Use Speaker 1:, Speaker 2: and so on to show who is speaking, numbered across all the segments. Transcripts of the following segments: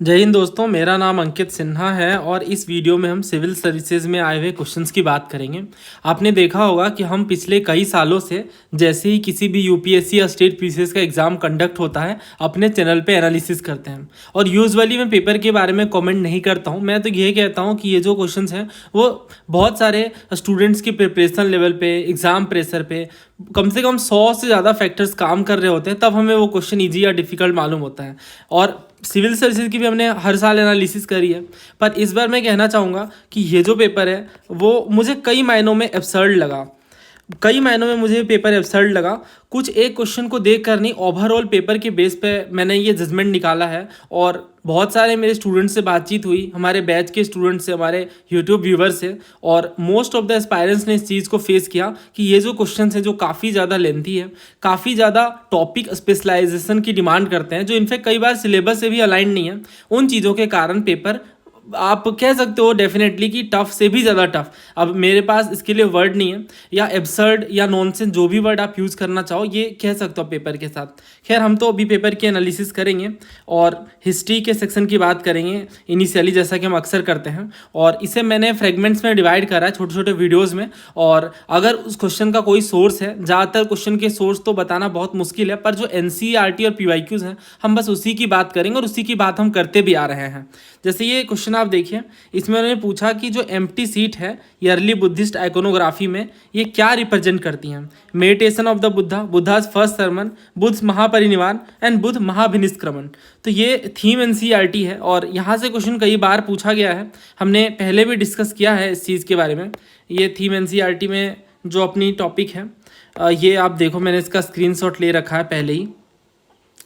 Speaker 1: जय हिंद दोस्तों, मेरा नाम अंकित सिन्हा है और इस वीडियो में हम सिविल सर्विसेज में आए हुए क्वेश्चंस की बात करेंगे। आपने देखा होगा कि हम पिछले कई सालों से जैसे ही किसी भी यूपीएससी या स्टेट पीसीएस का एग्जाम कंडक्ट होता है अपने चैनल पे एनालिसिस करते हैं। और यूजुअली मैं पेपर के बारे में कमेंट नहीं करता हूँ, मैं तो ये कहता हूँ कि ये जो क्वेश्चंस हैं वो बहुत सारे स्टूडेंट्स की प्रिपरेशन लेवल पे, एग्जाम प्रेशर पे कम से कम 100 से ज़्यादा फैक्टर्स काम कर रहे होते हैं, तब हमें वो क्वेश्चन ईजी या डिफिकल्ट मालूम होता है। और सिविल सर्विसेज की भी हमने हर साल एनालिसिस करी है, पर इस बार मैं कहना चाहूँगा कि ये जो पेपर है वो मुझे कई मायनों में एब्सर्ड लगा। कई मायनों में मुझे पेपर एब्सर्ड लगा। कुछ एक क्वेश्चन को देख कर नहीं, ओवरऑल पेपर के बेस पे मैंने ये जजमेंट निकाला है। और बहुत सारे मेरे स्टूडेंट्स से बातचीत हुई, हमारे बैच के स्टूडेंट्स से, हमारे यूट्यूब व्यूवर्स से, और मोस्ट ऑफ द एस्पायरेंट्स ने इस चीज़ को फेस किया कि ये जो क्वेश्चन है जो काफ़ी ज़्यादा लेंथी है, काफ़ी ज़्यादा टॉपिक स्पेशलाइजेशन की डिमांड करते हैं, जो इनफेक्ट कई बार सिलेबस से भी अलाइन नहीं है। उन चीज़ों के कारण पेपर आप कह सकते हो डेफिनेटली कि टफ से भी ज़्यादा टफ। अब मेरे पास इसके लिए वर्ड नहीं है, या एब्सर्ड या नॉनसेंस जो भी वर्ड आप यूज़ करना चाहो ये कह सकते हो पेपर के साथ। खैर, हम तो अभी पेपर की एनालिसिस करेंगे और हिस्ट्री के सेक्शन की बात करेंगे इनिशियली, जैसा कि हम अक्सर करते हैं। और इसे मैंने फ्रेगमेंट्स में डिवाइड करा है, छोटे छोटे वीडियोज़ में। और अगर उस क्वेश्चन का कोई सोर्स है, ज़्यादातर क्वेश्चन के सोर्स तो बताना बहुत मुश्किल है, पर जो एनसीईआरटी और पीवाईक्यूज़ हैं हम बस उसी की बात करेंगे और उसी की बात हम करते भी आ रहे हैं। जैसे ये क्वेश्चन आप देखिए, इसमें उन्होंने पूछा कि जो एम्प्टी सीट है ईयरली बुद्धिस्ट आइकोनोग्राफी में ये क्या रिप्रेजेंट करती हैं। Meditation of the Buddha, Buddha's first sermon, Buddha Mahaparinirvana and Buddha Mahabhinishkramana. तो ये थीम एनसीईआरटी है और यहाँ से क्वेश्चन कई बार पूछा गया है, हमने पहले भी डिस्कस किया है इस चीज़ के बारे में। ये थीम एनसीईआरटी में जो अपनी टॉपिक है, ये आप देखो, मैंने इसका स्क्रीनशॉट ले रखा है पहले ही।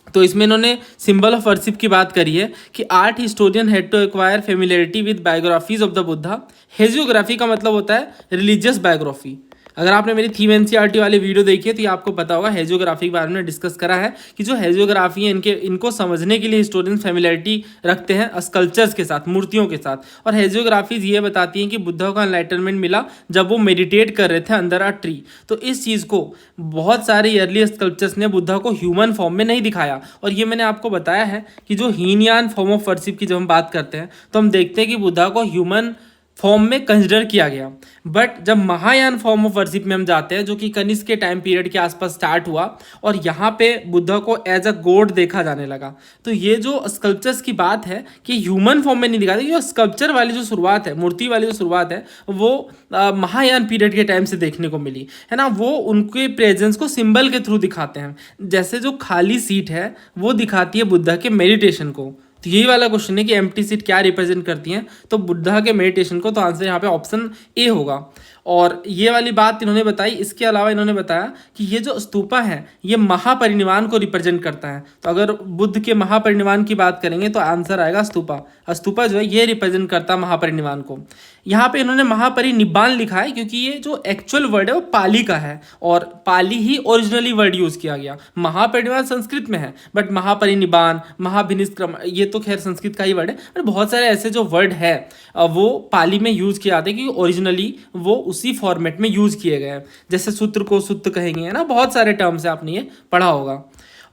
Speaker 1: तो इसमें इन्होंने सिंबल ऑफ वर्शिप की बात करी है कि art historian had to acquire familiarity with biographies of the Buddha. Hagiography का मतलब होता है रिलीजियस बायोग्राफी। अगर आपने मेरी थीम एनसीईआरटी वाली वीडियो देखी है तो ये आपको पता होगा, हेजियोग्राफी के बारे में डिस्कस करा है कि जो हेजियोग्राफी है इनको समझने के लिए हिस्टोरियन फैमिलियरिटी रखते हैं स्कल्पचर्स के साथ, मूर्तियों के साथ। और हेजियोग्राफीज ये बताती हैं कि बुद्धा को एनलाइटनमेंट मिला जब वो मेडिटेट कर रहे थे अंडर अ ट्री। तो इस चीज़ को बहुत सारे अर्ली स्कल्पचर्स ने बुद्धा को ह्यूमन फॉर्म में नहीं दिखाया। और ये मैंने आपको बताया है कि जो हीनयान फॉर्म ऑफ वर्शिप की जब हम बात करते हैं तो हम देखते हैं कि बुद्धा को ह्यूमन फॉर्म में कंसिडर किया गया। बट जब महायान फॉर्म ऑफ वर्शिप में हम जाते हैं, जो कि कनिष्क के टाइम पीरियड के आसपास स्टार्ट हुआ, और यहाँ पे बुद्धा को एज अ गॉड देखा जाने लगा। तो ये जो स्कल्पचर्स की बात है कि ह्यूमन फॉर्म में नहीं दिखाते, ये स्कल्पचर वाली जो शुरुआत है, मूर्ति वाली जो शुरुआत है, वो महायान पीरियड के टाइम से देखने को मिली है ना। वो उनके प्रेजेंस को सिंबल के थ्रू दिखाते हैं, जैसे जो खाली सीट है वो दिखाती है बुद्धा के मेडिटेशन को। तो यही वाला क्वेश्चन है कि एम्प्टी सीट क्या रिप्रेजेंट करती हैं, तो बुद्धा के मेडिटेशन को। तो आंसर यहाँ पे ऑप्शन ए होगा। और ये वाली बात इन्होंने बताई। इसके अलावा इन्होंने बताया कि ये जो स्तूपा है ये महापरिनिर्वाण को रिप्रेजेंट करता है। तो अगर बुद्ध के महापरिनिर्वाण की बात करेंगे तो आंसर आएगा स्तूपा। स्तूपा जो है ये रिप्रेजेंट करता है महापरिनिर्वाण को। यहाँ पे इन्होंने महापरिनिब्बाण लिखा है क्योंकि ये जो एक्चुअल वर्ड है वो पाली का है और पाली ही ओरिजिनली वर्ड यूज किया गया। महापरिनिर्वाण संस्कृत में है, बट महापरिनिब्बाण, महाभिनिष्क्रमण ये तो खैर संस्कृत का ही वर्ड है, पर बहुत सारे ऐसे जो वर्ड है वो पाली में यूज किए जाते हैं क्योंकि ओरिजिनली वो उसी फॉर्मेट में यूज किए गए हैं। जैसे सूत्र को सुत्त कहेंगे, है ना, बहुत सारे टर्म्स है, आपने ये पढ़ा होगा।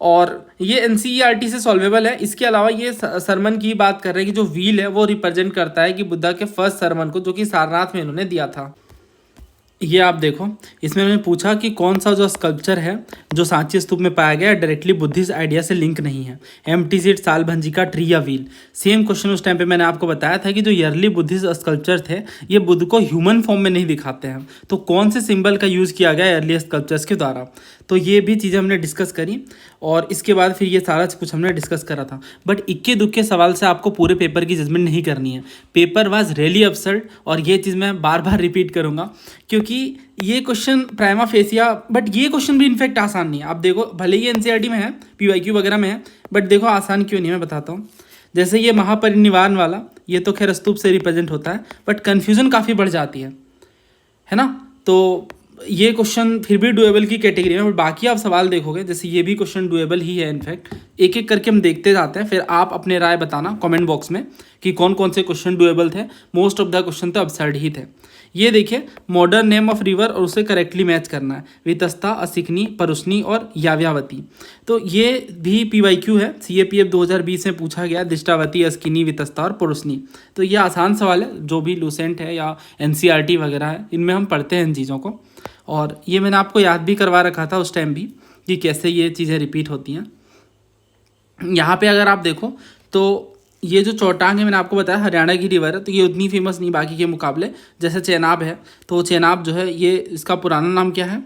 Speaker 1: और ये एनसीईआरटी से सॉल्वेबल है। इसके अलावा ये सरमन की बात कर रहे हैं कि जो व्हील है वो रिप्रेजेंट करता है कि बुद्धा के फर्स्ट सरमन को, जो कि सारनाथ में इन्होंने दिया था। ये आप देखो, इसमें उन्होंने पूछा कि कौन सा जो स्कल्पचर है जो सांची स्तूप में पाया गया डायरेक्टली बुद्धिस्ट आइडिया से लिंक नहीं है। एम्प्टी सीट, सालभंजी का ट्री या व्हील। सेम क्वेश्चन उस टाइम पे मैंने आपको बताया था कि जो ईयरली बुद्धिस्ट स्कल्पचर थे ये बुद्ध को ह्यूमन फॉर्म में नहीं दिखाते हैं। तो कौन से सिंबल का यूज़ किया गया ईयरली स्कल्पचर्स के द्वारा, तो ये भी चीज़ें हमने डिस्कस करी। और इसके बाद फिर ये सारा कुछ हमने डिस्कस करा था। बट इक्के दुक्के सवाल से आपको पूरे पेपर की जजमेंट नहीं करनी है। पेपर वाज रियली अब्सर्ड, और ये चीज़ मैं बार बार रिपीट करूँगा क्योंकि ये क्वेश्चन प्राइमा फेसिया, बट ये क्वेश्चन भी इनफेक्ट आसान नहीं है। आप देखो, भले ही एनसीईआरटी में है, पीवाईक्यू वगैरह में है, बट देखो आसान क्यों नहीं है, मैं बताता हूँ। जैसे ये महापरिनिर्वाण वाला, ये तो खैर स्तूप से रिप्रेजेंट होता है, बट कन्फ्यूज़न काफ़ी बढ़ जाती है ना। तो ये क्वेश्चन फिर भी डुएबल की कैटेगरी में, बट बाकी आप सवाल देखोगे जैसे ये भी क्वेश्चन डुएबल ही है। इनफैक्ट एक एक करके हम देखते जाते हैं, फिर आप अपने राय बताना कमेंट बॉक्स में कि कौन कौन से क्वेश्चन डुएबल थे। मोस्ट ऑफ द क्वेश्चन तो absurd ही थे। ये देखिए, मॉडर्न नेम ऑफ रिवर और उसे करेक्टली मैच करना है। वितस्ता, असिकनी, परुष्णी और याव्यावती। तो ये भी PYQ है, CAPF 2020 में पूछा गया, दिष्टावती, अस्किनी, वितस्ता और परुष्णी। तो ये आसान सवाल है, जो भी लूसेंट है या NCERT वगैरह है इनमें हम पढ़ते हैं इन चीज़ों को। और ये मैंने आपको याद भी करवा रखा था उस टाइम भी कि कैसे ये चीज़ें रिपीट होती हैं। यहाँ पे अगर आप देखो तो ये जो चौटांग है, मैंने आपको बताया हरियाणा की रिवर है, तो ये उतनी फेमस नहीं बाकी के मुकाबले। जैसे चेनाब है, तो चेनाब जो है ये इसका पुराना नाम क्या है?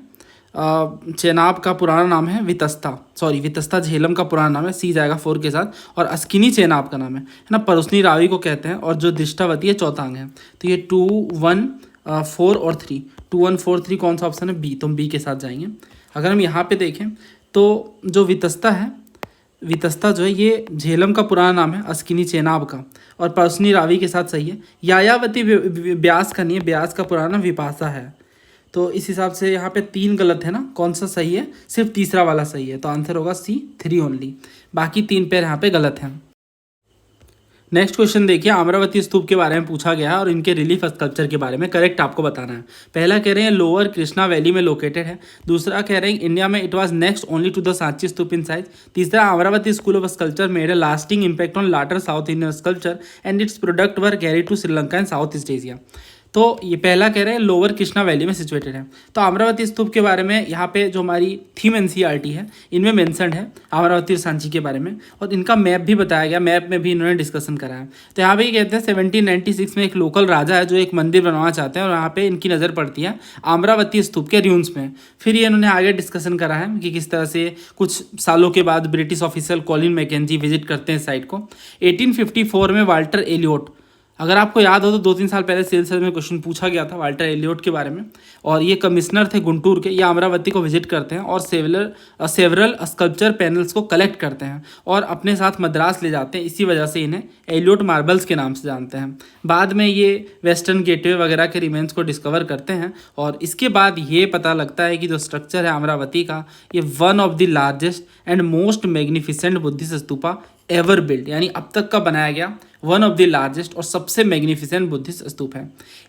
Speaker 1: चेनाब का पुराना नाम है वितस्ता, सॉरी वितस्ता झेलम का पुराना नाम है, सी जाएगा 4 के साथ। और अस्किनी चेनाब का नाम है ना, परुष्णी रावी को कहते हैं। और जो दिष्टावती है चौतांग है। तो ये 2, 1, 4 और 3, 2, 1, 4, 3 कौन सा ऑप्शन है? बी, तो हम बी के साथ जाएंगे। अगर हम यहाँ पे देखें तो जो वितस्ता है, वितस्ता जो है ये झेलम का पुराना नाम है, अस्किनी चेनाब का। और परुष्णी रावी के साथ सही है। यायावती ब्यास का नहीं है, ब्यास का पुराना नाम विपाशा है। तो इस हिसाब से यहाँ पे 3 गलत है ना, कौन सा सही है? सिर्फ तीसरा वाला सही है, तो आंसर होगा C, 3 ओनली। बाकी 3 पेयर यहाँ पे गलत हैं। नेक्स्ट क्वेश्चन देखिए, अमरावती स्तूप के बारे में पूछा गया है और इनके रिलीफ स्कल्पचर के बारे में करेक्ट आपको बताना है। पहला कह रहे हैं लोअर कृष्णा वैली में लोकेटेड है। दूसरा कह रहे हैं इंडिया में it was next only to the Sanchi stupa in size. तीसरा, Amaravati school of sculpture made a lasting impact on later South Indian sculpture and its product were carry to Sri Lanka and South East Asia. तो ये पहला कह रहे हैं lower Krishna valley में situated है। तो अमरावती स्तूप के बारे में यहाँ पे जो हमारी थीम NCERT है इनमें मेंशन है अमरावती और सांची के बारे में, और इनका मैप भी बताया गया, मैप में भी इन्होंने डिस्कशन करा है। तो यहाँ पे ये कहते हैं 1796 में एक लोकल राजा है जो एक मंदिर बनवाना चाहते हैं, और यहाँ पे इनकी नज़र पड़ती है अमरावती स्तूप के र्यून्स में। फिर ये इन्होंने आगे डिस्कशन करा है कि किस तरह से कुछ सालों के बाद British officer Colin McKenzie visit करते हैं साइट को। 1854 में वाल्टर एलियोट, अगर आपको याद हो तो 2-3 साल पहले सिविल में क्वेश्चन पूछा गया था वाल्टर एलियोट के बारे में, और ये कमिश्नर थे गुंटूर के। ये अमरावती को विजिट करते हैं और सेवरल स्कल्पचर पैनल्स को कलेक्ट करते हैं और अपने साथ मद्रास ले जाते हैं। इसी वजह से इन्हें एलियोट मार्बल्स के नाम से जानते हैं। बाद में ये वेस्टर्न गेटवे वगैरह के रिमेन्स को डिस्कवर करते हैं, और इसके बाद ये पता लगता है कि जो स्ट्रक्चर है अमरावती का, ये one of the largest and most magnificent Buddhist stupa ever build, यानी अब तक का बनाया गया वन ऑफ द लार्जेस्ट और सबसे मैग्निफिसेंट बुद्धिस्ट स्तूप है।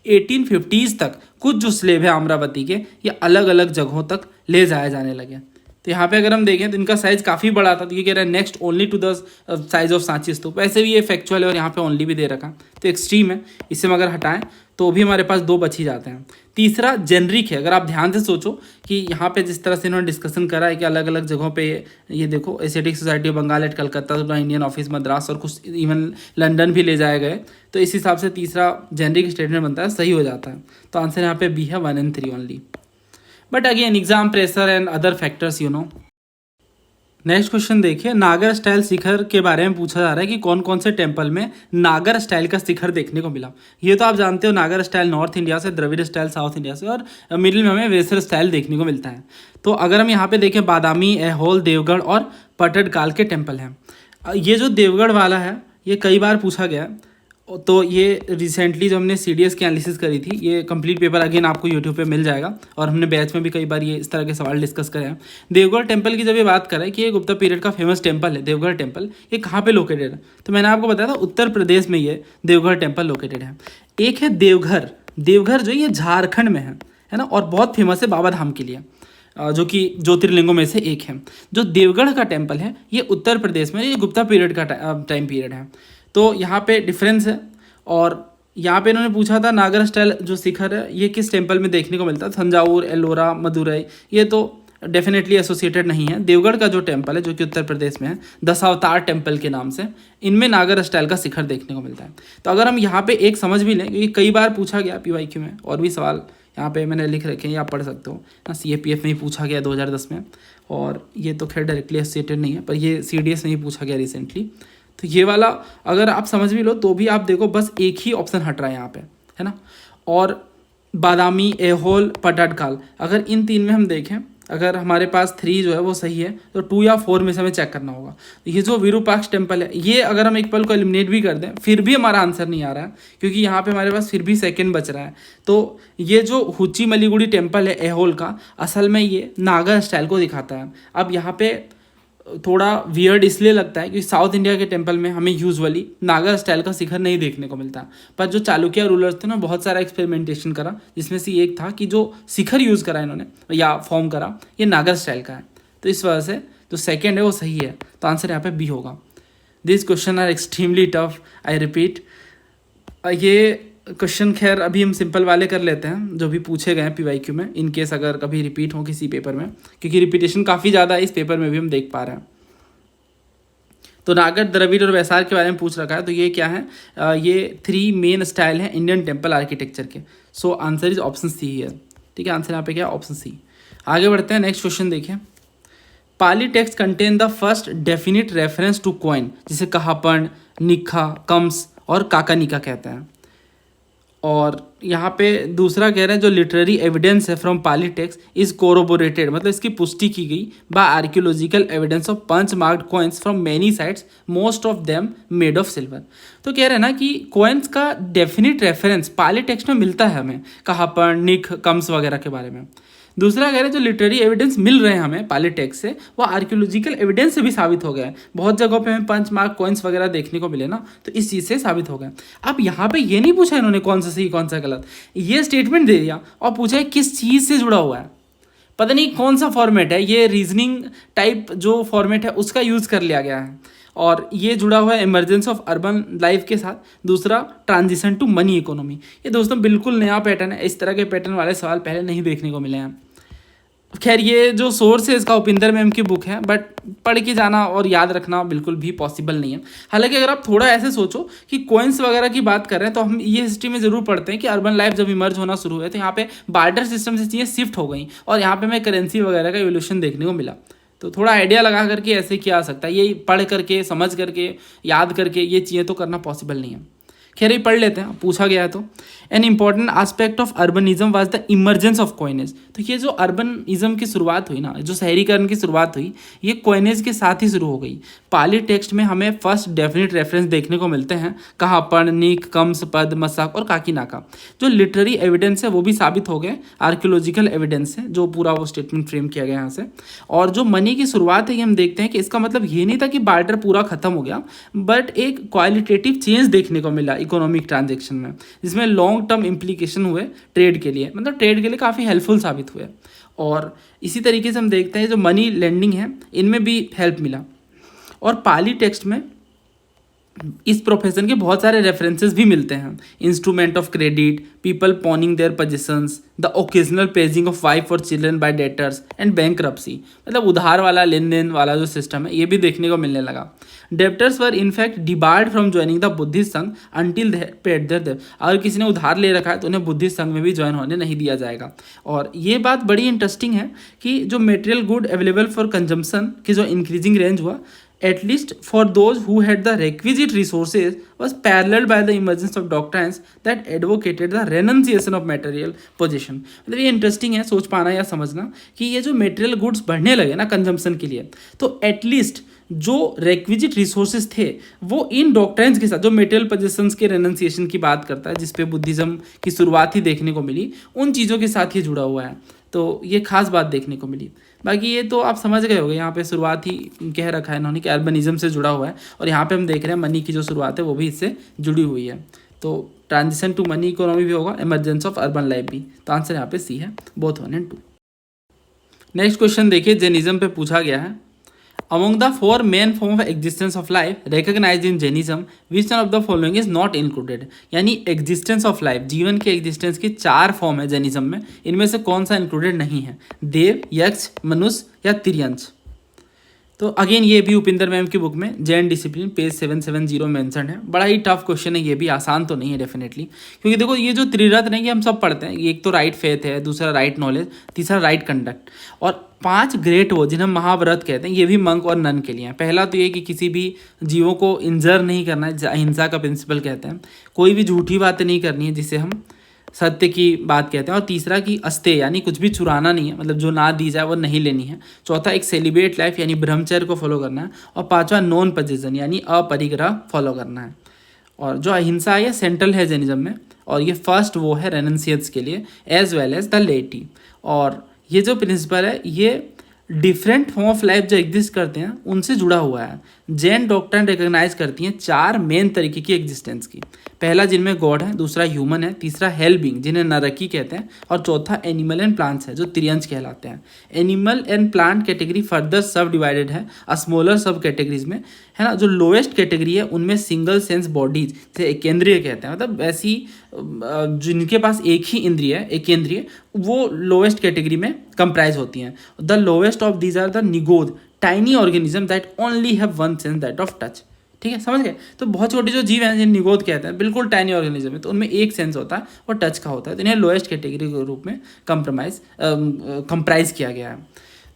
Speaker 1: 1850s तक कुछ जो स्लेब है अमरावती के, ये अलग अलग जगहों तक ले जाए जाने लगे। तो यहाँ पे अगर हम देखें तो इनका साइज काफ़ी बड़ा था, तो ये कह रहा है next only to the size of Sanchi stupa. ऐसे भी ये फैक्चुअल है और यहाँ पे ओनली भी दे रखा, तो एक्सट्रीम है। इसे हम अगर हटाएं तो भी हमारे पास 2 बच ही जाते हैं। तीसरा जेनरिक है। अगर आप ध्यान से सोचो कि यहाँ पे जिस तरह से इन्होंने डिस्कशन करा है कि अलग अलग जगहों पे, ये देखो Asiatic Society of Bengal at Calcutta, Indian Office Madras, और कुछ इवन लंदन भी ले जाए गए। तो इस हिसाब से तीसरा जेनरिक स्टेटमेंट बनता है, सही हो जाता है। तो आंसर यहाँ पे बी है, 1 and 3 only. But again exam pressure and other factors, you know. Next question देखिए, नागर स्टाइल शिखर के बारे में पूछा जा रहा है कि कौन कौन से टेम्पल में नागर स्टाइल का शिखर देखने को मिला। ये तो आप जानते हो, नागर स्टाइल नॉर्थ इंडिया से, द्रविड़ स्टाइल साउथ इंडिया से, और मिडिल में हमें वेसर स्टाइल देखने को मिलता है। तो अगर हम यहाँ पे देखें, बादामी, ऐहोल, देवगढ़ और पटडकाल के टेम्पल हैं। ये जो देवगढ़ वाला है ये कई बार पूछा गया है। तो ये रिसेंटली जो हमने CDS की एनालिसिस करी थी, ये कंप्लीट पेपर अगेन आपको यूट्यूब पे मिल जाएगा, और हमने बैच में भी कई बार ये इस तरह के सवाल डिस्कस करे हैं। देवगढ़ टेम्पल की जब ये बात करें कि ये गुप्ता पीरियड का फेमस टेम्पल है देवगढ़ टेम्पल, ये कहाँ पे लोकेटेड है? तो मैंने आपको बताया था उत्तर प्रदेश में ये देवगढ़ टेम्पल लोकेटेड है। एक है देवघर, देवघर जो ये झारखंड में है ना, और बहुत फेमस है बाबा धाम के लिए, जो कि ज्योतिर्लिंगों में से एक है। जो देवगढ़ का टेम्पल है ये उत्तर प्रदेश में, ये गुप्ता पीरियड का टाइम पीरियड है। तो यहाँ पे डिफरेंस है। और यहाँ पे इन्होंने पूछा था नागर स्टाइल जो शिखर है ये किस टेम्पल में देखने को मिलता है? तंजावुर, एलोरा, मदुरई, ये तो डेफिनेटली एसोसिएटेड नहीं है। देवगढ़ का जो टेम्पल है जो कि उत्तर प्रदेश में है, दशावतार टेम्पल के नाम से, इनमें नागर स्टाइल का शिखर देखने को मिलता है। तो अगर हम यहाँ पे एक समझ भी लें, क्योंकि कई बार पूछा गया PYQ में, और भी सवाल यहाँ पे मैंने लिख रखे हैं, आप पढ़ सकते हो ना। CAPF में ही पूछा गया 2010 में, और ये तो खैर डायरेक्टली एसोसिएटेड नहीं है, पर ये CDS में ही पूछा गया रिसेंटली। तो ये वाला अगर आप समझ भी लो तो भी आप देखो बस एक ही ऑप्शन हट रहा है यहाँ पे, है ना। और बादामी, ऐहोल, पटडकाल, अगर इन 3 में हम देखें, अगर हमारे पास 3 जो है वो सही है तो 2 या 4 में से हमें चेक करना होगा। तो ये जो विरूपाक्ष टेम्पल है, ये अगर हम एक पल को एलिमिनेट भी कर दें फिर भी हमारा आंसर नहीं आ रहा है, क्योंकि यहाँ पे हमारे पास फिर भी सेकंड बच रहा है। तो ये जो हुच्ची मलीगुड़ी टेम्पल है ऐहोल का, असल में ये नागा स्टाइल को दिखाता है। अब यहाँ पे थोड़ा वियर्ड इसलिए लगता है क्योंकि साउथ इंडिया के टेम्पल में हमें यूजुअली नागा स्टाइल का शिखर नहीं देखने को मिलता, पर जो चालुक्य रूलर्स थे ना, बहुत सारा एक्सपेरिमेंटेशन करा, जिसमें से एक था कि जो शिखर यूज़ करा इन्होंने या फॉर्म करा, ये नागा स्टाइल का है। तो इस वजह से जो सेकेंड है वो सही है, तो आंसर यहाँ पे बी होगा। This question are extremely tough, I repeat. ये क्वेश्चन खैर अभी हम सिंपल वाले कर लेते हैं जो भी पूछे गए हैं PYQ में, इन केस अगर कभी रिपीट हो किसी पेपर में, क्योंकि रिपीटेशन काफ़ी ज़्यादा है इस पेपर में भी हम देख पा रहे हैं। तो नागर, द्रविड़ और वैसार के बारे में पूछ रखा है, तो ये क्या है, ये 3 मेन स्टाइल हैं इंडियन टेम्पल आर्किटेक्चर के। So answer is option C है। ठीक है, आंसर यहाँ पे क्या है, ऑप्शन सी। आगे बढ़ते हैं, नेक्स्ट क्वेश्चन देखिए। Pali text contain the first definite reference to coin, जिसे कहापण, निखा, कम्स और काकानिका कहते हैं। और यहाँ पे दूसरा कह रहे हैं जो लिटरेरी एविडेंस है from Pali text is corroborated, मतलब इसकी पुष्टि की गई by archaeological evidence of punch marked coins from many sites, most of them made of silver. तो कह रहे हैं ना कि कॉइन्स का डेफिनिट रेफरेंस पाली टेक्स्ट में मिलता है हमें, कहापण, निख, कम्स वगैरह के बारे में। दूसरा कह रहे हैं जो लिटरेरी एविडेंस मिल रहे हैं हमें पाली टेक्स्ट से, वो आर्कियोलॉजिकल एविडेंस से भी साबित हो गया है। बहुत जगहों पे हमें पंच मार्क कॉइन्स वगैरह देखने को मिले ना, तो इस चीज़ से साबित हो गया। अब यहाँ पे ये नहीं पूछा इन्होंने कौन सा सही कौन सा गलत, ये स्टेटमेंट दे दिया और पूछा है किस चीज़ से जुड़ा हुआ है। पता नहीं कौन सा फॉर्मेट है, ये रीजनिंग टाइप जो फॉर्मेट है उसका यूज़ कर लिया गया है, और ये जुड़ा हुआ है इमरजेंस ऑफ अर्बन लाइफ के साथ। दूसरा, ट्रांजिशन टू मनी इकोनॉमी। ये दोस्तों बिल्कुल नया पैटर्न है, इस तरह के पैटर्न वाले सवाल पहले नहीं देखने को मिले हैं। खैर ये जो सोर्स है इसका उपिंदर मैम की बुक है, बट पढ़ के जाना और याद रखना बिल्कुल भी पॉसिबल नहीं है। हालांकि अगर आप थोड़ा ऐसे सोचो कि कॉइन्स वगैरह की बात कर रहे हैं, तो हम ये हिस्ट्री में ज़रूर पढ़ते हैं कि अर्बन लाइफ जब इमर्ज होना शुरू हुए तो यहाँ पे बार्टर सिस्टम से चीज़ें शिफ्ट हो गई और यहाँ पे हमें करेंसी वगैरह का इवोल्यूशन देखने को मिला। तो थोड़ा आइडिया लगा करके ऐसे किया जा सकता है, ये पढ़ करके, समझ करके, याद करके ये चीज़ें तो करना पॉसिबल नहीं है। खैर ये पढ़ लेते हैं, पूछा गया है तो। An important aspect of urbanism was the emergence of coinage. तो ये जो अर्बनिज्म की शुरुआत हुई ना, जो शहरीकरण की शुरुआत हुई, ये कॉइनेज के साथ ही शुरू हो गई। पाली टेक्स्ट में हमें फर्स्ट डेफिनेट रेफरेंस देखने को मिलते हैं कहापण, निक, कम्स, पद, मसाक और काकीनाका। जो लिटरेरी एविडेंस है वो भी साबित हो गए, आर्कियोलॉजिकल एविडेंस है जो पूरा वो स्टेटमेंट फ्रेम किया गया यहाँ से। और जो मनी की शुरुआत है ये हम देखते हैं कि इसका मतलब ये नहीं था कि बार्टर पूरा खत्म हो गया, बट एक क्वालिटेटिव चेंज देखने को मिला इकोनॉमिक ट्रांजेक्शन में, जिसमें लॉन्ग टर्म इम्प्लीकेशन हुए ट्रेड के लिए, मतलब ट्रेड के लिए काफ़ी हेल्पफुल साबित हुए। और इसी तरीके से हम देखते हैं जो मनी लेंडिंग है इनमें भी हेल्प मिला। और पाली टेक्स्ट में इस प्रोफेशन के बहुत सारे रेफरेंसेस भी मिलते हैं, instrument of credit, people pawning their possessions, the occasional pledging of wife और children by debtors and bankruptcy, मतलब उधार वाला लेन देन वाला जो सिस्टम है ये भी देखने को मिलने लगा। Debtors were in fact debarred from joining the Buddhist संघ अंटिल दे पेड देयर डेब्ट। अगर किसी ने उधार ले रखा है तो उन्हें बुद्धिस्ट संघ में भी ज्वाइन होने नहीं दिया जाएगा। और ये बात बड़ी इंटरेस्टिंग है कि जो material good available for consumption की जो इंक्रीजिंग रेंज हुआ, at least for those who had the requisite resources, was paralleled by the emergence of doctrines that advocated the renunciation of material possession। मतलब ये interesting है सोच पाना या समझना कि ये जो मटेरियल गुड्स बढ़ने लगे ना कंजम्पशन के लिए, तो एटलीस्ट जो रेक्विजिट रिसोर्सेज थे वो इन डॉक्ट्राइन्स के साथ, जो मटेरियल पोजेशंस के रेनंसिएशन की बात करता है जिसपे बुद्धिज्म की शुरुआत ही देखने को मिली, उन चीज़ों के साथ ही जुड़ा हुआ है। तो ये खास बात देखने को मिली। बाकी ये तो आप समझ गए होंगे, यहाँ पे शुरुआत ही कह रखा है इन्होंने कि अर्बनिज्म से जुड़ा हुआ है, और यहाँ पे हम देख रहे हैं मनी की जो शुरुआत है वो भी इससे जुड़ी हुई है। तो ट्रांजिशन टू मनी इकोनॉमी भी होगा, इमरजेंस ऑफ अर्बन लाइफ भी। तो आंसर यहाँ पे सी है, बोथ 1 and 2। नेक्स्ट क्वेश्चन देखिए, जैनिज्म पे पूछा गया है, Among the 4 main forms of existence of life recognized in Jainism, which one of the following is not included? यानी existence of life, जीवन के existence की 4 फॉर्म है जैनिज्म में, इनमें से कौन सा इंक्लूडेड नहीं है? देव, यक्ष, मनुष्य या तिर्यंश। तो अगेन ये भी उपिंदर मैम की बुक में जैन डिसिप्लिन पेज 770 मेंशन है। बड़ा ही टफ क्वेश्चन है, ये भी आसान तो नहीं है डेफिनेटली, क्योंकि देखो ये जो त्रिरत्न है ये हम सब पढ़ते हैं, एक तो राइट फेथ है, दूसरा राइट नॉलेज, तीसरा राइट कंडक्ट, और 5 ग्रेट वो जिन्हें महाव्रत कहते हैं, ये भी मंक और नन के लिए हैं। पहला तो ये कि किसी भी जीवों को इंजर नहीं करना है, अहिंसा का प्रिंसिपल कहते हैं, कोई भी झूठी बातें नहीं करनी है जिससे हम सत्य की बात कहते हैं। और तीसरा कि अस्तेय यानी कुछ भी चुराना नहीं है, मतलब जो ना दी जाए वो नहीं लेनी है। चौथा एक सेलिब्रेट लाइफ यानी ब्रह्मचर्य को फॉलो करना है। और पांचवा नॉन पजेशन यानी अपरिग्रह फॉलो करना है। और जो अहिंसा है ये सेंट्रल है जैनिज्म में, और ये फर्स्ट वो है रेनेंसियंस के लिए एज वेल एज द लेटी। और ये जो प्रिंसिपल है ये डिफरेंट फॉर्म ऑफ लाइफ जो एग्जिस्ट करते हैं उनसे जुड़ा हुआ है। जैन डॉक्ट्रिन रिकॉग्नाइज करती हैं 4 मेन तरीके की एग्जिस्टेंस की। पहला जिनमें गॉड है, दूसरा ह्यूमन है, तीसरा हेल बीइंग जिन्हें नरकी कहते हैं, और चौथा एनिमल एंड प्लांट्स है जो त्रियंश कहलाते हैं। Animal and plant category further सब डिवाइडेड है स्मॉलर सब कैटेगरीज में, है ना। जो लोएस्ट कैटेगरी है उनमें सिंगल सेंस बॉडीज से एकेंद्रिय कहते हैं, मतलब ऐसी जिनके पास एक ही इंद्रिय है एकेंद्रिय, वो लोएस्ट कैटेगरी में कंप्राइज होती हैं। The lowest of these are the nigoda tiny organism that only have one sense that of touch. ठीक है, समझ गए। तो बहुत छोटे जो जीव हैं जिन्हें निगोद कहते हैं, बिल्कुल टाइनी ऑर्गेनिज्म है, तो उनमें एक सेंस होता है और टच का होता है, तो इन्हें लोएस्ट कैटेगरी के रूप में कंप्राइज किया गया है।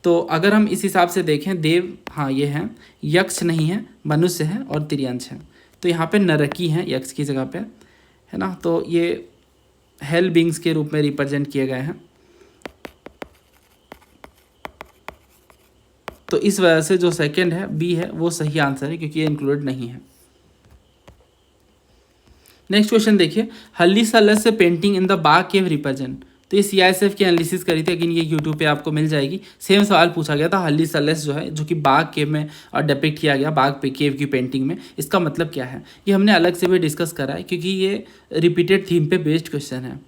Speaker 1: तो अगर हम इस हिसाब से देखें, देव हाँ ये हैं, यक्ष नहीं है, मनुष्य है और त्रियंश है। तो यहाँ पे नरकी हैं यक्ष की जगह पे, है ना। तो ये हेल बींग्स के रूप में रिप्रेजेंट किए गए हैं। तो इस वजह से जो सेकंड है बी है वो सही आंसर है, क्योंकि ये इंक्लूडेड नहीं है। नेक्स्ट क्वेश्चन देखिए, हल्ली सलस से painting in the Bagh cave represent. तो ये CISF की एनालिसिस करी थी, लेकिन ये यूट्यूब पे आपको मिल जाएगी। सेम सवाल पूछा गया था, हल्ली सलस जो है जो कि बाग केव में डिपिक्ट किया गया, बाग पे केव की पेंटिंग में, इसका मतलब क्या है ये हमने अलग से भी डिस्कस करा है, क्योंकि ये रिपीटेड थीम पे बेस्ड क्वेश्चन है।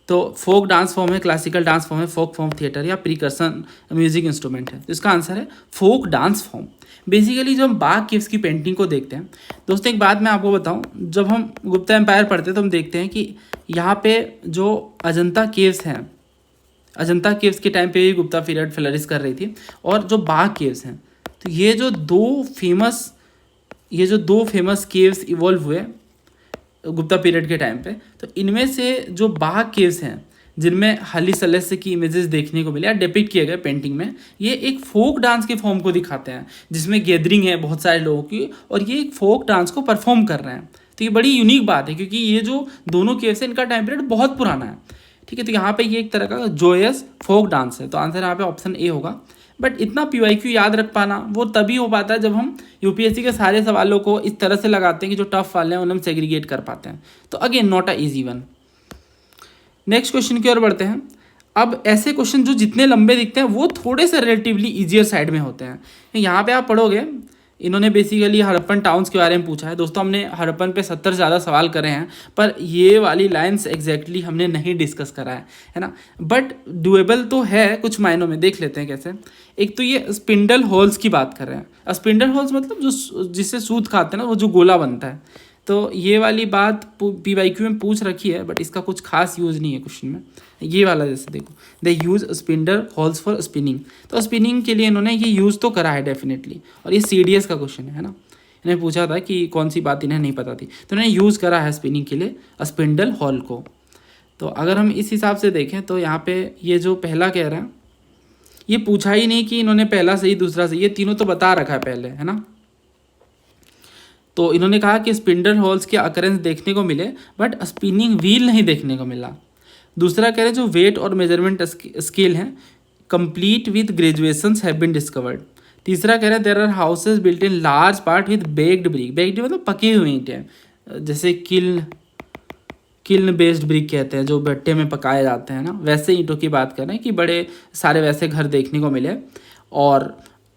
Speaker 1: तो फोक डांस फॉर्म है, क्लासिकल डांस फॉर्म है, फोक फॉर्म थिएटर या प्रिकर्सन म्यूजिक इंस्ट्रूमेंट है। तो इसका आंसर है फोक डांस फॉर्म। बेसिकली जब हम बाग केव्स की पेंटिंग को देखते हैं दोस्तों, एक बात मैं आपको बताऊं, जब हम गुप्ता एम्पायर पढ़ते हैं तो हम देखते हैं कि यहाँ पे जो अजंता केव्स हैं, अजंता केव्स के टाइम पे ही गुप्ता पीरियड फ्लरिश कर रही थी, और जो बाग केव्स हैं, तो ये जो दो फेमस केव्स इवॉल्व हुए गुप्ता पीरियड के टाइम पे, तो इनमें से जो बाग केव्स हैं जिनमें हली सलस्य की इमेजेस देखने को मिले या डिपिक्ट किए गए पेंटिंग में, ये एक फोक डांस के फॉर्म को दिखाते हैं, जिसमें गैदरिंग है बहुत सारे लोगों की और ये एक फोक डांस को परफॉर्म कर रहे हैं। तो ये बड़ी यूनिक बात है, क्योंकि ये जो दोनों केव्स हैं इनका टाइम पीरियड बहुत पुराना है। ठीक है, तो यहाँ पे ये एक तरह का जोयस फोक डांस है, तो आंसर यहाँ पे ऑप्शन ए होगा। बट इतना PYQ याद रख पाना वो तभी हो पाता है जब हम UPSC के सारे सवालों को इस तरह से लगाते हैं कि जो टफ वाले हैं उन्हें हम सेग्रीगेट कर पाते हैं। तो again not a easy one. Next question की ओर बढ़ते हैं। अब ऐसे क्वेश्चन जो जितने लंबे दिखते हैं वो थोड़े से रिलेटिवली ईजियर साइड में होते हैं। यहाँ पे आप पढ़ोगे, इन्होंने बेसिकली हड़प्पन टाउन्स के बारे में पूछा है। दोस्तों हमने हड़प्पन पे 70 से ज़्यादा सवाल करे हैं, पर ये वाली लाइन्स एग्जैक्टली हमने नहीं डिस्कस करा है ना। बट डुएबल तो है कुछ मायनों में, देख लेते हैं कैसे। एक तो ये स्पिंडल होल्स की बात कर रहे हैं। स्पिंडल होल्स मतलब जो जिससे सूत खाते हैं ना, वो जो गोला बनता है। तो ये वाली बात PYQ में पूछ रखी है, बट इसका कुछ खास यूज़ नहीं है क्वेश्चन में। ये वाला जैसे देखो, they use spindle holes for spinning, तो स्पिनिंग के लिए इन्होंने ये यूज़ तो करा है डेफिनेटली। और ये CDS का क्वेश्चन है ना, इन्हें पूछा था कि कौन सी बात इन्हें नहीं पता थी, तो इन्होंने यूज़ करा है स्पिनिंग के लिए स्पिंडल हॉल को। तो अगर हम इस हिसाब से देखें तो यहाँ पे ये जो पहला कह रहा है, ये पूछा ही नहीं कि इन्होंने पहला सही दूसरा सही, ये तीनों तो बता रखा है पहले, है ना। तो इन्होंने कहा कि स्पिंडल होल्स के अकरेंस देखने को मिले, बट स्पिनिंग व्हील नहीं देखने को मिला। दूसरा कह रहे हैं जो वेट और मेजरमेंट स्केल हैं complete with graduations have been discovered. तीसरा कह रहे हैं there are houses built in large part with baked brick. Baked मतलब पके हुए ईंटें, जैसे किल्न बेस्ड ब्रिक कहते हैं जो भट्टे में पकाए जाते हैं ना, वैसे ईंटों की बात कर रहे हैं कि बड़े सारे वैसे घर देखने को मिले। और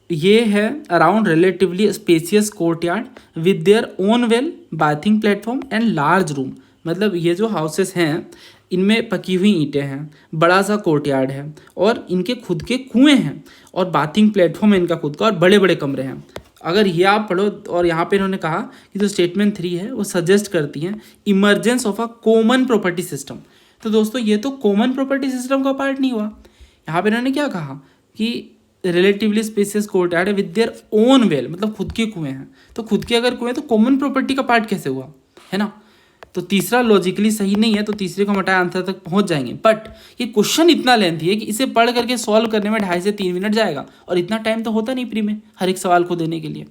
Speaker 1: ये है around relatively spacious courtyard with their own well, bathing platform and large room. मतलब ये जो हाउसेस हैं इनमें पकी हुई ईंटें हैं, बड़ा सा कोर्टयार्ड है और इनके खुद के कुएं हैं और बाथिंग प्लेटफॉर्म है इनका खुद का, और बड़े बड़े कमरे हैं। अगर ये आप पढ़ो, और यहाँ पे इन्होंने कहा कि जो स्टेटमेंट 3 है वो सजेस्ट करती हैं emergence of a common property system. तो दोस्तों ये तो कॉमन प्रॉपर्टी सिस्टम का पार्ट नहीं हुआ। यहाँ पे इन्होंने क्या कहा कि relatively spacious courtyard with their own well, मतलब खुद के कुएं हैं। तो खुद के अगर कुएं तो कॉमन प्रॉपर्टी का पार्ट कैसे हुआ, है ना। तो तीसरा लॉजिकली सही नहीं है, तो तीसरे को हटाए आंसर तक पहुंच जाएंगे। बट ये क्वेश्चन इतना लेंथी है कि इसे पढ़ करके सॉल्व करने में 2.5 से 3 मिनट जाएगा, और इतना टाइम तो होता नहीं प्री में हर एक सवाल को देने के लिए।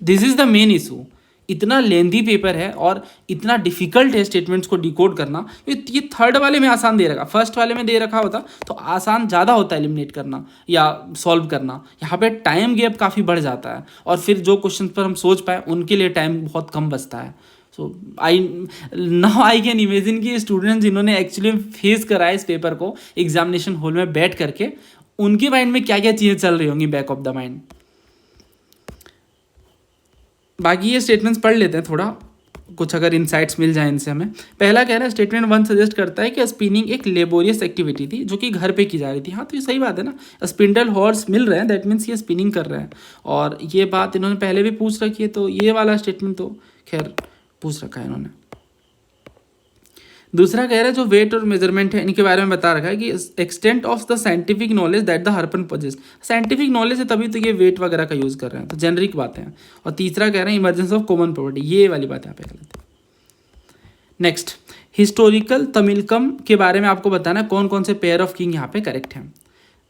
Speaker 1: This is the main issue इतना लेंथी पेपर है और इतना डिफिकल्ट है स्टेटमेंट्स को डिकोड करना। ये थर्ड वाले में आसान दे रखा, फर्स्ट वाले में दे रखा होता तो आसान ज़्यादा होता है एलिमिनेट करना या सॉल्व करना। यहाँ पे टाइम गैप काफ़ी बढ़ जाता है और फिर जो क्वेश्चन पर हम सोच पाए उनके लिए टाइम बहुत कम बचता है। सो आई कैन इमेजिन कि स्टूडेंट्स जिन्होंने एक्चुअली फेस करा है इस पेपर को एग्जामिनेशन हॉल में बैठ करके, उनके माइंड में क्या क्या चीज़ें चल रही होंगी बैक ऑफ द माइंड। बाकी ये स्टेटमेंट्स पढ़ लेते हैं थोड़ा, कुछ अगर इनसाइट्स मिल जाए इनसे हमें। पहला कह रहा है स्टेटमेंट 1 सजेस्ट करता है कि स्पिनिंग एक लेबोरियस एक्टिविटी थी जो कि घर पे की जा रही थी। हाँ, तो ये सही बात है ना, स्पिंडल हॉर्स मिल रहे हैं, दैट मीन्स ये स्पिनिंग कर रहे हैं। और ये बात इन्होंने पहले भी पूछ रखी है, तो ये वाला स्टेटमेंट तो खैर पूछ रखा है इन्होंने। दूसरा कह रहा है जो वेट और मेजरमेंट है इनके बारे में बता रखा है कि extent of the scientific knowledge that the Harappan possess. Scientific knowledge है तभी तो ये वेट वगैरह का यूज़ कर रहे हैं, तो जेनरिक बातें हैं। और तीसरा कह रहे हैं इमरजेंस ऑफ कॉमन प्रॉपर्टी, ये वाली बात यहाँ पे गलत है। नेक्स्ट, हिस्टोरिकल तमिलकम के बारे में आपको बताना है कौन कौन से पेयर ऑफ किंग यहाँ पे करेक्ट हैं,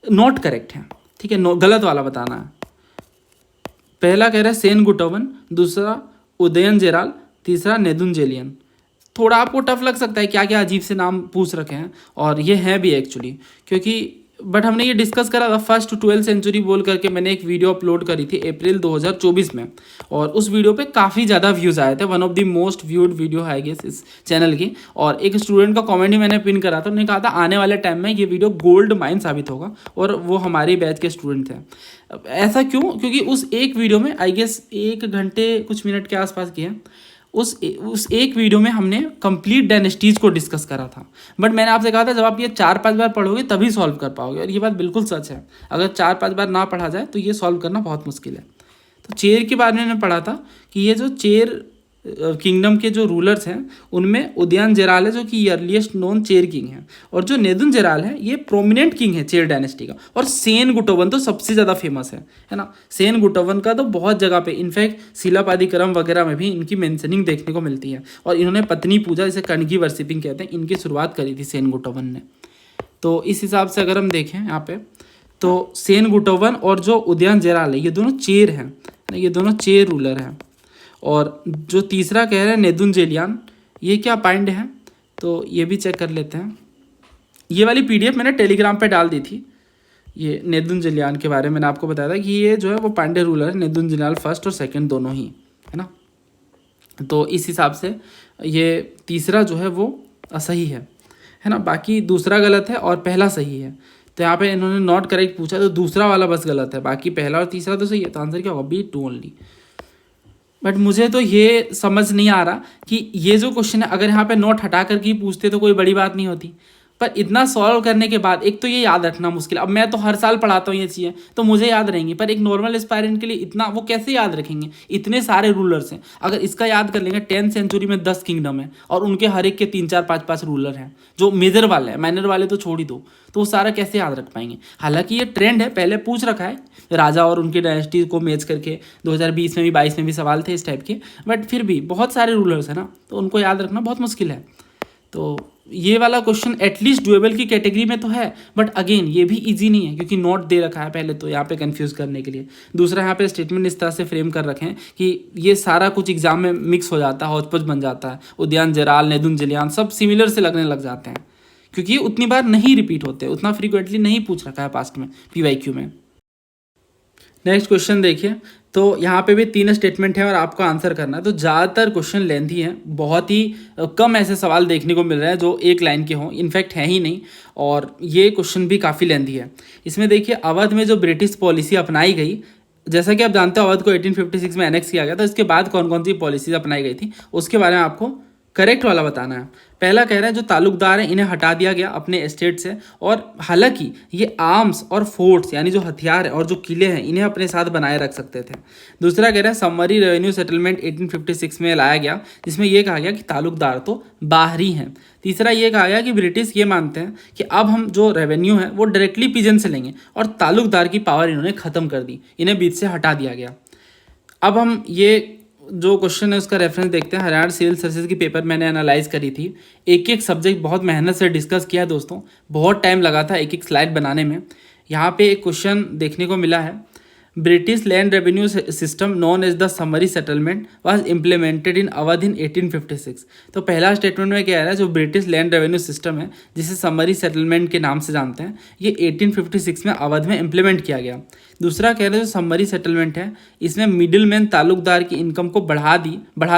Speaker 1: नॉट करेक्ट हैं, ठीक है, गलत वाला बताना है। पहला कह रहा है सेनगुटवन, दूसरा उदयनजेराल, तीसरा नेदुनजेलियन। थोड़ा आपको टफ लग सकता है, क्या क्या अजीब से नाम पूछ रखे हैं, और ये हैं भी एक्चुअली, क्योंकि बट हमने ये डिस्कस करा था 1st to 12th सेंचुरी बोल करके। मैंने एक वीडियो अपलोड करी थी अप्रैल 2024 में, और उस वीडियो पे काफ़ी ज़्यादा व्यूज़ आए थे, one of the most viewed video है गेस इस चैनल की। और एक स्टूडेंट का कमेंट ही मैंने पिन करा था, उन्होंने कहा था आने वाले टाइम में ये वीडियो गोल्ड माइन साबित होगा, और वो हमारे बैच के स्टूडेंट थे। ऐसा क्यों? क्योंकि उस एक वीडियो में आई गेस 1 घंटे कुछ मिनट के आसपास की है, उस एक वीडियो में हमने कंप्लीट डायनेस्टीज को डिस्कस करा था। बट मैंने आपसे कहा था जब आप ये 4-5 बार पढ़ोगे तभी सॉल्व कर पाओगे, और ये बात बिल्कुल सच है। अगर 4-5 बार ना पढ़ा जाए तो ये सॉल्व करना बहुत मुश्किल है। तो चेर के बारे में मैंने पढ़ा था कि ये जो चेर किंगडम के जो रूलर्स हैं उनमें उदयनजेराल है जो कि अर्लीस्ट नोन चेर किंग है, और जो नेदुनजेराल है ये प्रोमिनेंट किंग है चेर डायनेस्टी का। और सेनगुटवन तो सबसे ज़्यादा फेमस है ना। सेनगुटवन का तो बहुत जगह पे, इनफैक्ट शिलापादिक्रम वगैरह में भी इनकी मेंशनिंग देखने को मिलती है। और इन्होंने पत्नी पूजा, जिसे कणगी वर्शिपिंग कहते हैं, इनकी शुरुआत करी थी सेनगुटवन ने। तो इस हिसाब से अगर हम देखें यहाँ पे, तो सेनगुटवन और जो उदयनजेराल है ये दोनों चेर हैं, ये दोनों चेर रूलर हैं। और जो तीसरा कह रहे हैं नेदुनजेलियन, ये क्या पांड्य है, तो ये भी चेक कर लेते हैं। ये वाली पीडीएफ मैंने टेलीग्राम पे डाल दी थी। ये नेदुनजेलियन के बारे में मैंने आपको बताया था कि ये जो है वो पांड्य रूलर है, नेदुनजेलियन फर्स्ट और सेकंड दोनों ही, है ना। तो इस हिसाब से ये तीसरा जो है वो सही है ना। बाकी दूसरा गलत है और पहला सही है। तो यहाँ पे इन्होंने नॉट करेक्ट पूछा, तो दूसरा वाला बस गलत है, बाकी पहला और तीसरा तो सही है। तो आंसर क्या होगा? B2 only. बट मुझे तो ये समझ नहीं आ रहा कि ये जो क्वेश्चन है अगर यहाँ पे नोट हटा कर के पूछते तो कोई बड़ी बात नहीं होती, पर इतना सॉल्व करने के बाद एक तो ये याद रखना मुश्किल। अब मैं तो हर साल पढ़ाता हूँ ये चीज़ें, तो मुझे याद रहेंगी, पर एक नॉर्मल एस्पायरेंट के लिए इतना वो कैसे याद रखेंगे? इतने सारे रूलर्स हैं, अगर इसका याद कर लेंगे 10th सेंचुरी में 10 किंगडम है और उनके हर एक के 3-4-5-5 रूलर हैं, जो मेजर वाले हैं, माइनर वाले तो छोड़ ही दो, तो वो सारा कैसे याद रख पाएंगे? हालांकि ये ट्रेंड है, पहले पूछ रखा है राजा और उनकी डायनेस्टी को मैच करके, 2020 में भी 22 में भी सवाल थे इस टाइप के, बट फिर भी बहुत सारे रूलर्स हैं ना, तो उनको याद रखना बहुत मुश्किल है। तो ये वाला क्वेश्चन एटलीस्ट डुएबल की कैटेगरी में तो है, बट अगेन ये भी इजी नहीं है क्योंकि नोट दे रखा है पहले तो यहाँ पे कंफ्यूज करने के लिए। दूसरा यहाँ पे स्टेटमेंट इस तरह से फ्रेम कर रखे हैं कि ये सारा कुछ एग्जाम में मिक्स हो जाता है, हौच-पौच बन जाता है। उदयनजेराल, नेदुनजेलियन सब सिमिलर से लगने लग जाते हैं क्योंकि ये उतनी बार नहीं रिपीट होते, उतना फ्रीक्वेंटली नहीं पूछ रखा है पास्ट में PYQ में। नेक्स्ट क्वेश्चन देखिए, तो यहाँ पे भी 3 स्टेटमेंट है और आपको आंसर करना है। तो ज़्यादातर क्वेश्चन लेंथी हैं, बहुत ही कम ऐसे सवाल देखने को मिल रहे हैं जो एक लाइन के हों, इनफैक्ट है ही नहीं। और ये क्वेश्चन भी काफ़ी लेंथी है। इसमें देखिए अवध में जो ब्रिटिश पॉलिसी अपनाई गई, जैसा कि आप जानते हो अवध को 1856 में एनेक्स किया गया था, इसके बाद कौन कौन सी पॉलिसीज अपनाई गई थी उसके बारे में आपको करेक्ट वाला बताना है। पहला कह रहा है जो तालुकदार हैं इन्हें हटा दिया गया अपने एस्टेट से, और हालांकि ये आर्म्स और फोर्ट्स यानी जो हथियार है और जो किले हैं इन्हें अपने साथ बनाए रख सकते थे। दूसरा कह रहा है समरी रेवेन्यू सेटलमेंट 1856 में लाया गया, जिसमें यह कहा गया कि तालुकदार तो बाहरी हैं। तीसरा ये कहा गया कि ब्रिटिश ये मानते हैं कि अब हम जो रेवेन्यू है वो डायरेक्टली पीजन से लेंगे, और तालुकदार की पावर इन्होंने ख़त्म कर दी, इन्हें बीच से हटा दिया गया। अब हम ये जो क्वेश्चन है उसका रेफरेंस देखते हैं। हरियाणा सिविल सर्विसेज की पेपर मैंने एनालाइज करी थी, एक एक सब्जेक्ट बहुत मेहनत से डिस्कस किया दोस्तों, बहुत टाइम लगा था एक एक स्लाइड बनाने में। यहाँ पे एक क्वेश्चन देखने को मिला है, British land revenue system known as the summary settlement was implemented in Awadh in 1856। तो पहला स्टेटमेंट में क्या है, जो ब्रिटिश लैंड रेवेन्यू सिस्टम है जिसे समरी सेटलमेंट के नाम से जानते हैं, ये 1856 में अवध में इम्प्लीमेंट किया गया। दूसरा कह रहे हैं जो समरी सेटलमेंट है इसमें मिडिल मैन ताल्लुकदार की इनकम को बढ़ा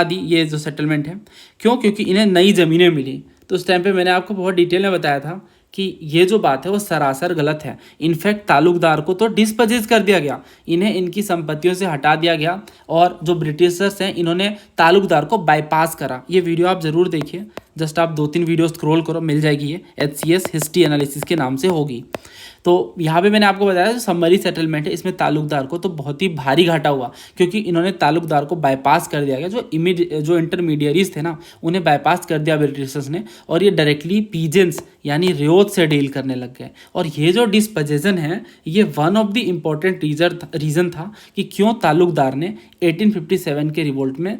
Speaker 1: दी ये जो सेटलमेंट है। क्यों? क्योंकि इन्हें नई ज़मीनें मिली। तो उस टाइम पे मैंने आपको बहुत डिटेल में बताया था कि ये जो बात है वो सरासर गलत है। इनफैक्ट ताल्लुकदार को तो डिस्पजेज कर दिया गया, इन्हें इनकी संपत्तियों से हटा दिया गया और जो ब्रिटिशर्स हैं इन्होंने ताल्लुकदार को बाईपास करा। ये वीडियो आप ज़रूर देखिए, जस्ट आप 2-3 वीडियो स्क्रॉल करो, मिल जाएगी ये HCS हिस्ट्री एनालिसिस के नाम से होगी। तो यहाँ पे मैंने आपको बताया जो समरी सेटलमेंट है इसमें ताल्लुकदार को तो बहुत ही भारी घाटा हुआ, क्योंकि इन्होंने ताल्लुकदार को बाईपास कर दिया गया। जो इंटरमीडियरीज थे ना उन्हें बाईपास कर दिया ब्रिटिशर्स ने, और ये डायरेक्टली पीजेंट्स यानी रियोत से डील करने लग गए। और ये जो डिस्पजेशन है ये one of the important reason था कि क्यों ताल्लुकदार ने 1857 के रिवोल्ट में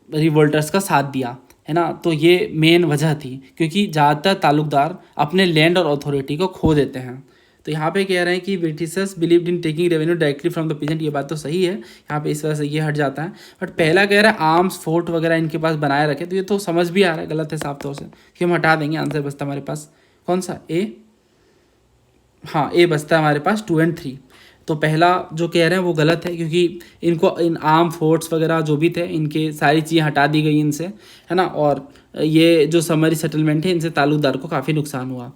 Speaker 1: रिवोल्टर्स का साथ दिया, है ना। तो ये मेन वजह थी, क्योंकि ज़्यादातर ताल्लुकदार अपने लैंड और अथॉरिटी को खो देते हैं। तो यहाँ पे कह रहे हैं कि Britishers believed in taking revenue directly from the peasant. ये बात तो सही है, यहाँ पे इस वजह से ये हट जाता है। बट पहला कह रहा है आर्म्स फोर्ट वगैरह इनके पास बनाए रखे, तो ये तो समझ भी आ रहा है गलत है साफ तौर से, कि हम हटा देंगे। आंसर बचता हमारे पास कौन सा, ए, हाँ ए बचता है हमारे पास 2 और 3। तो पहला जो कह रहे हैं वो गलत है, क्योंकि इनको इन आर्म फोर्ट्स वगैरह जो भी थे इनके सारी चीज़ें हटा दी गई इनसे, है ना। और ये जो समरी सेटलमेंट है इनसे ताल्लुकदार को काफ़ी नुकसान हुआ।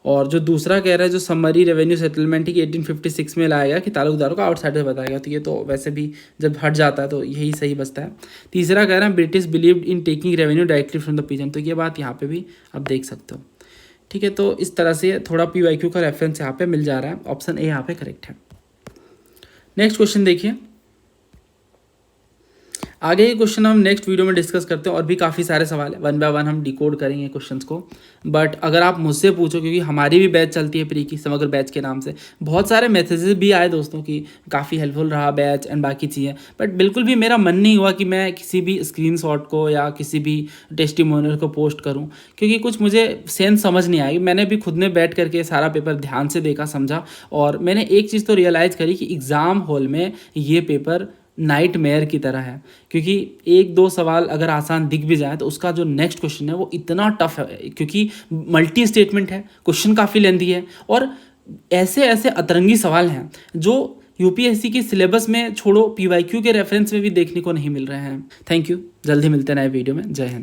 Speaker 1: और जो दूसरा कह रहा है जो समरी रेवेन्यू सेटलमेंट है कि 1856 में लाया गया कि ताल्लुकदारों को आउटसाइडर बताया गया, तो ये तो वैसे भी जब हट जाता है तो यही सही बचता है। तीसरा कह रहा है British believed in taking revenue directly from the peasant, तो ये बात यहाँ पे भी आप देख सकते हो। ठीक है, तो इस तरह से थोड़ा PYQ का रेफरेंस यहाँ पे मिल जा रहा है। ऑप्शन ए यहाँ पे करेक्ट है। नेक्स्ट क्वेश्चन देखिए, आगे ये क्वेश्चन हम नेक्स्ट वीडियो में डिस्कस करते हैं, और भी काफ़ी सारे सवाल है, 1 बाय 1 हम डिकोड करेंगे क्वेश्चंस को। बट अगर आप मुझसे पूछो, क्योंकि हमारी भी बैच चलती है प्री की समग्र बैच के नाम से, बहुत सारे मैसेजेस भी आए दोस्तों की काफ़ी हेल्पफुल रहा बैच एंड बाकी चीज़ें, बट बिल्कुल भी मेरा मन नहीं हुआ कि मैं किसी भी स्क्रीनशॉट को या किसी भी टेस्टिमोनियल को पोस्ट करूं, क्योंकि कुछ मुझे सेंस समझ नहीं आई। मैंने भी खुद ने बैठ करके सारा पेपर ध्यान से देखा, समझा, और मैंने एक चीज़ तो रियलाइज़ करी कि एग्ज़ाम हॉल में ये पेपर नाइटमेयर की तरह है, क्योंकि 1-2 सवाल अगर आसान दिख भी जाए तो उसका जो नेक्स्ट क्वेश्चन है वो इतना टफ है, क्योंकि मल्टी स्टेटमेंट है, क्वेश्चन काफ़ी लेंथी है, और ऐसे ऐसे अतरंगी सवाल हैं जो UPSC की सिलेबस में छोड़ो PYQ के रेफरेंस में भी देखने को नहीं मिल रहे हैं। थैंक यू, जल्दी मिलते हैं नए वीडियो में। जय हिंद।